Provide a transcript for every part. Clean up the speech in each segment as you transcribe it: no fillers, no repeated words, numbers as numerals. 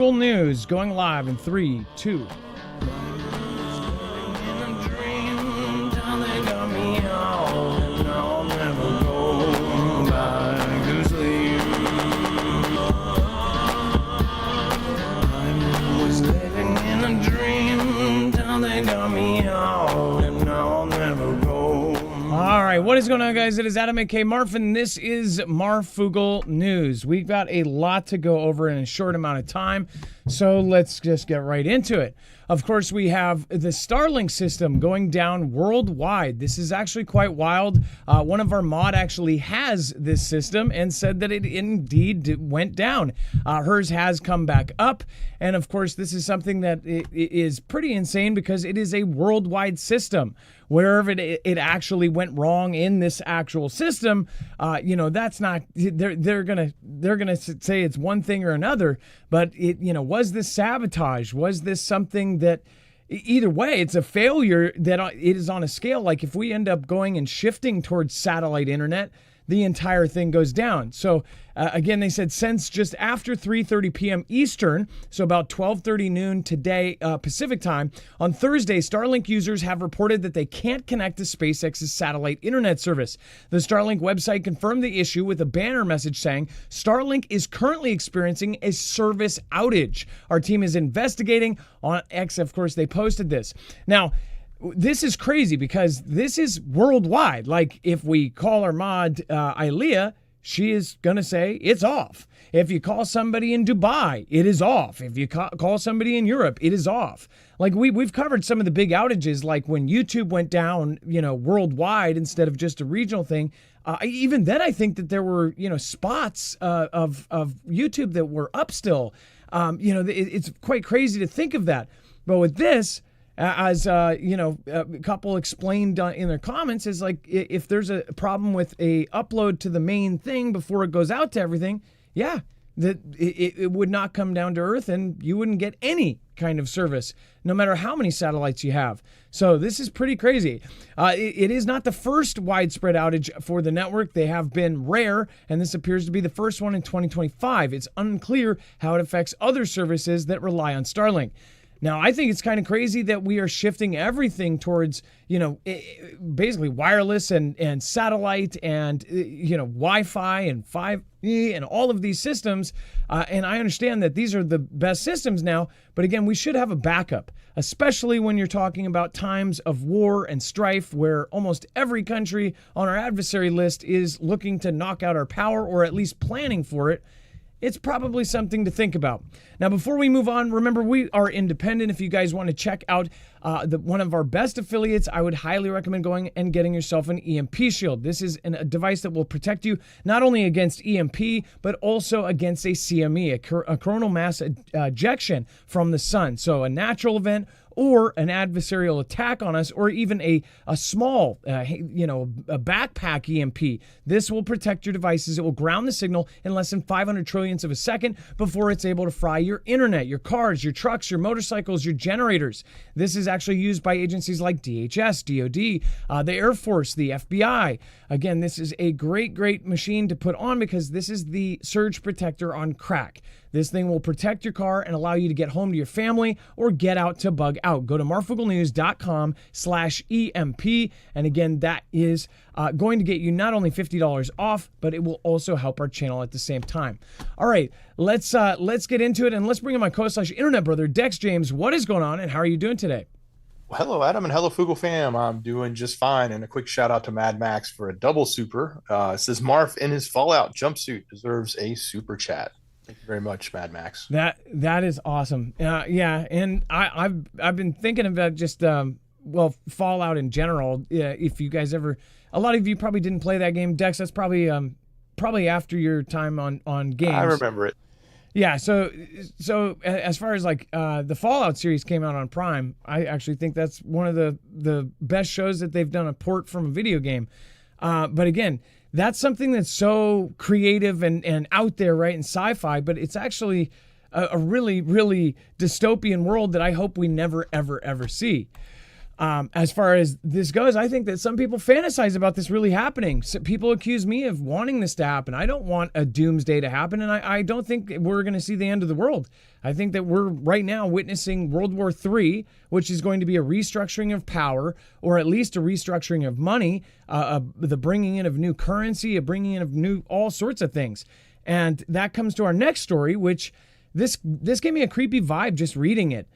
News going live in 3, 2. All right, what is going on, guys? It is Adam aka Marf, and this is Marfoogle News. We've got a lot to go over in a short amount of time, so let's just get right into it. Of course, we have the Starlink system going down worldwide. This is actually quite wild. One of our mod actually has this system and said that it indeed went down. Hers has come back up, and of course, this is something that is pretty insane because it is a worldwide system. Wherever it actually went wrong in this actual system, that's not. They're gonna say it's one thing or another. But was this sabotage? Was this something that? Either way, it's a failure that it is on a scale. Like if we end up going and shifting towards satellite internet, the entire thing goes down. So again, they said since just after 3:30 p.m. Eastern, so about 12:30 noon today Pacific time, on Thursday, Starlink users have reported that they can't connect to SpaceX's satellite internet service. The Starlink website confirmed the issue with a banner message saying, Starlink is currently experiencing a service outage. Our team is investigating. On X, of course, they posted this. Now, this is crazy because this is worldwide. Like if we call our mod Ilea, she is going to say it's off. If you call somebody in Dubai, it is off. If you call somebody in Europe, it is off. Like we've covered some of the big outages, like when YouTube went down, worldwide instead of just a regional thing. Even then, I think that there were, spots of YouTube that were up still. It's quite crazy to think of that. But with this, as a couple explained in their comments, is like if there's a problem with a upload to the main thing before it goes out to everything, that it would not come down to earth and you wouldn't get any kind of service, no matter how many satellites you have. So this is pretty crazy. It is not the first widespread outage for the network. They have been rare, and this appears to be the first one in 2025. It's unclear how it affects other services that rely on Starlink. Now, I think it's kind of crazy that we are shifting everything towards, basically wireless and satellite and, Wi-Fi and 5G and all of these systems. And I understand that these are the best systems now. But again, we should have a backup, especially when you're talking about times of war and strife where almost every country on our adversary list is looking to knock out our power or at least planning for it. It's probably something to think about. Now, before we move on, remember, we are independent. If you guys want to check out one of our best affiliates, I would highly recommend going and getting yourself an EMP Shield. This is a device that will protect you not only against EMP, but also against a CME, a coronal mass ejection from the sun. So a natural event or an adversarial attack on us, or even a small, a backpack EMP. This will protect your devices. It will ground the signal in less than 500 trillionths of a second before it's able to fry your internet, your cars, your trucks, your motorcycles, your generators. This is actually used by agencies like DHS, DOD, the Air Force, the FBI. Again, this is a great machine to put on because this is the surge protector on crack. This thing will protect your car and allow you to get home to your family or get out to bug out. Go to marfoogle.com/EMP. And again, that is going to get you not only $50 off, but it will also help our channel at the same time. All right, let's get into it, and let's bring in my co/internet brother, Dex James. What is going on, and how are you doing today? Well, hello, Adam, and hello, Foogle fam. I'm doing just fine. And a quick shout out to Mad Max for a double super. It says Marf in his Fallout jumpsuit deserves a super chat. Thank you very much, Mad Max. That is awesome. Yeah, and I've been thinking about just Fallout in general. If you guys ever, a lot of you probably didn't play that game, Dex. That's probably after your time on games. I remember it. Yeah, so as far as like the Fallout series came out on Prime, I actually think that's one of the best shows that they've done a port from a video game. But again, that's something that's so creative and out there, right, in sci-fi, but it's actually a really, really dystopian world that I hope we never, ever, ever see. As far as this goes, I think that some people fantasize about this really happening. So people accuse me of wanting this to happen. I don't want a doomsday to happen, and I don't think we're going to see the end of the world. I think that we're right now witnessing World War III, which is going to be a restructuring of power, or at least a restructuring of money, the bringing in of new currency, a bringing in of new all sorts of things. And that comes to our next story, which this gave me a creepy vibe just reading it,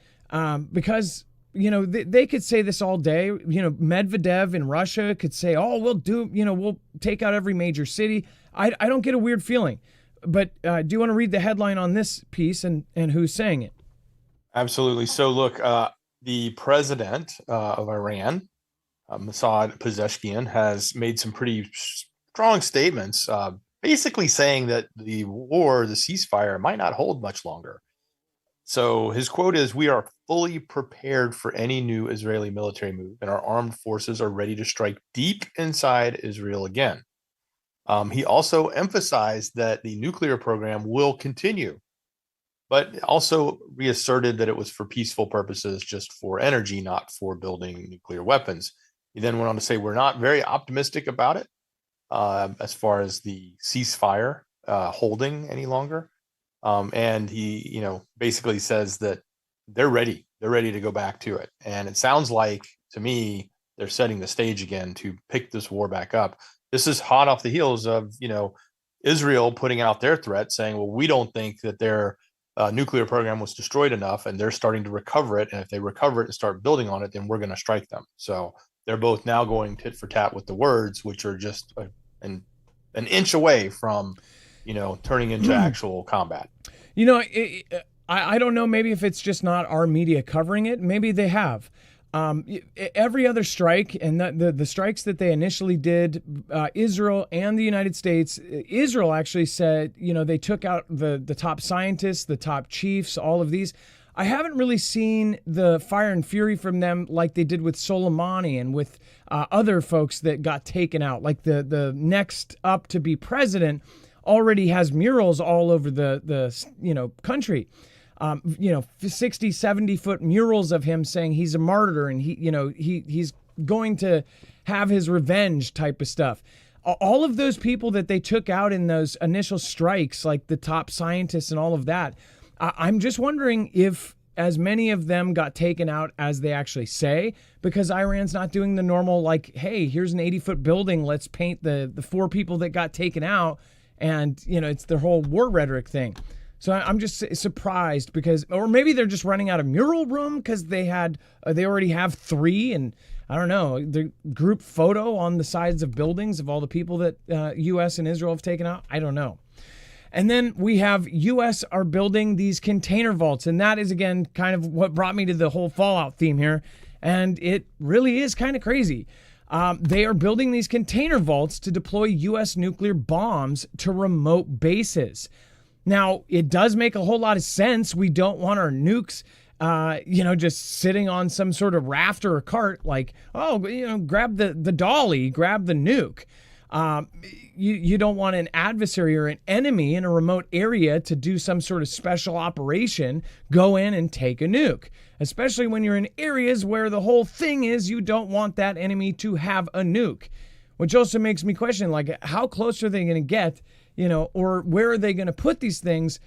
because they could say this all day. Medvedev in Russia could say, oh, we'll take out every major city. I don't get a weird feeling. But do you want to read the headline on this piece and who's saying it? Absolutely. So look, the president of Iran, Mossad Pezeshkian, has made some pretty strong statements, basically saying that the ceasefire might not hold much longer. So his quote is, "We are fully prepared for any new Israeli military move, and our armed forces are ready to strike deep inside Israel again." He also emphasized that the nuclear program will continue, but also reasserted that it was for peaceful purposes, just for energy, not for building nuclear weapons. He then went on to say, "We're not very optimistic about it as far as the ceasefire holding any longer." And he, basically says that they're ready. They're ready to go back to it. And it sounds like, to me, they're setting the stage again to pick this war back up. This is hot off the heels of, Israel putting out their threat saying, well, we don't think that their nuclear program was destroyed enough, and they're starting to recover it. And if they recover it and start building on it, then we're going to strike them. So they're both now going tit for tat with the words, which are just an inch away from turning into actual combat. I don't know, maybe if it's just not our media covering it, maybe they have. Every other strike, and the strikes that they initially did, Israel and the United States, Israel actually said, they took out the top scientists, the top chiefs, all of these. I haven't really seen the fire and fury from them like they did with Soleimani and with other folks that got taken out. Like the next up to be president already has murals all over the country. 60, 70 foot murals of him saying he's a martyr and he's going to have his revenge type of stuff. All of those people that they took out in those initial strikes, like the top scientists and all of that, I'm just wondering if as many of them got taken out as they actually say, because Iran's not doing the normal, like, hey, here's an 80-foot building, let's paint the 4 people that got taken out. And, it's their whole war rhetoric thing. So I'm just surprised or maybe they're just running out of mural room because they already have 3. And I don't know, the group photo on the sides of buildings of all the people that U.S. and Israel have taken out. I don't know. And then we have U.S. are building these container vaults. And that is, again, kind of what brought me to the whole Fallout theme here. And it really is kind of crazy. They are building these container vaults to deploy U.S. nuclear bombs to remote bases. Now, it does make a whole lot of sense. We don't want our nukes, just sitting on some sort of raft or a cart like, grab the dolly, grab the nuke. You don't want an adversary or an enemy in a remote area to do some sort of special operation, go in and take a nuke. Especially when you're in areas where the whole thing is you don't want that enemy to have a nuke. Which also makes me question, like, how close are they going to get, or where are they going to put these things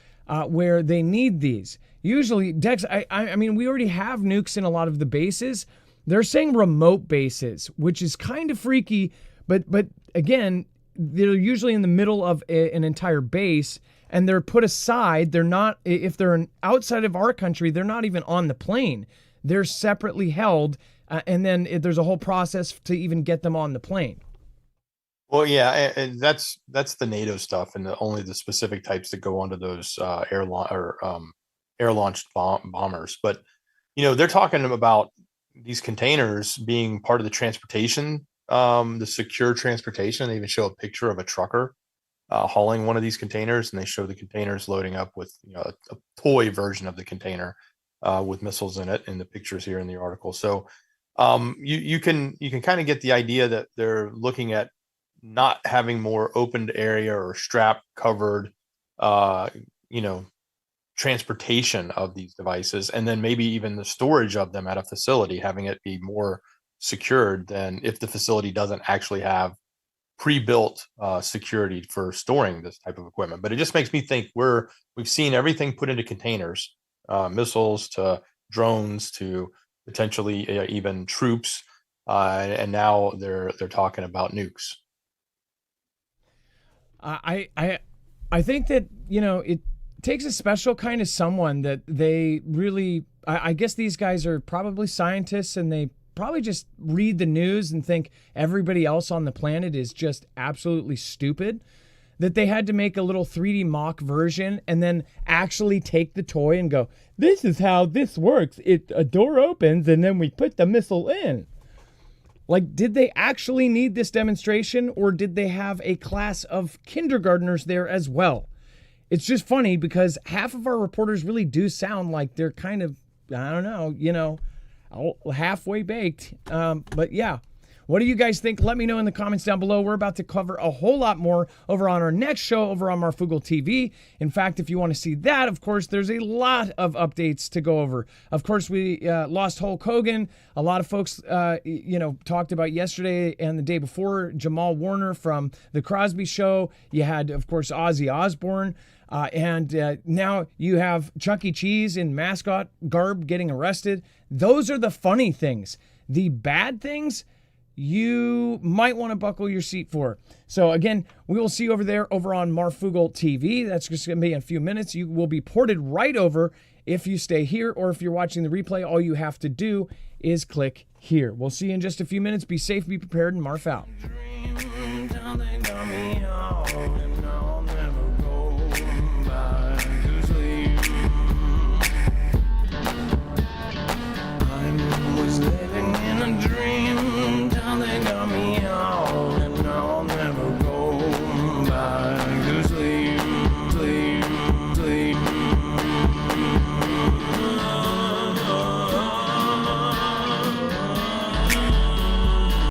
where they need these? Usually, Dex, I mean, we already have nukes in a lot of the bases. They're saying remote bases, which is kind of freaky, but again, they're usually in the middle of an entire base, and they're put aside. They're not, if they're outside of our country, they're not even on the plane. They're separately held, and then there's a whole process to even get them on the plane. Well, yeah, and that's the NATO stuff, and only the specific types that go onto those air launched bombers. But they're talking about these containers being part of the transportation, the secure transportation. They even show a picture of a trucker hauling one of these containers, and they show the containers loading up with a toy version of the container with missiles in it. And the pictures here in the article. So you can kind of get the idea that they're looking at not having more opened area or strap covered, transportation of these devices, and then maybe even the storage of them at a facility, having it be more secured than if the facility doesn't actually have pre-built security for storing this type of equipment. But it just makes me think we've seen everything put into containers, missiles to drones to potentially even troops, and now they're talking about nukes. I think that, it takes a special kind of someone that they really, I guess these guys are probably scientists, and they probably just read the news and think everybody else on the planet is just absolutely stupid, that they had to make a little 3D mock version and then actually take the toy and go, this is how this works. A door opens and then we put the missile in. Like, did they actually need this demonstration, or did they have a class of kindergartners there as well? It's just funny because half of our reporters really do sound like they're kind of, I don't know, halfway baked. But yeah, what do you guys think? Let me know in the comments down below. We're about to cover a whole lot more over on our next show over on Marfoogle TV. In fact, if you want to see that, of course, there's a lot of updates to go over. Of course, we lost Hulk Hogan. A lot of folks, talked about yesterday and the day before Jamal Warner from The Crosby Show. You had, of course, Ozzy Osbourne. And now you have Chuck E. Cheese in mascot garb getting arrested. Those are the funny things. The bad things, you might want to buckle your seat for. So again, we will see you over there over on Marfoogle TV. That's just going to be in a few minutes. You will be ported right over if you stay here, or if you're watching the replay, all you have to do is click here. We'll see you in just a few minutes. Be safe, be prepared, and Marf out.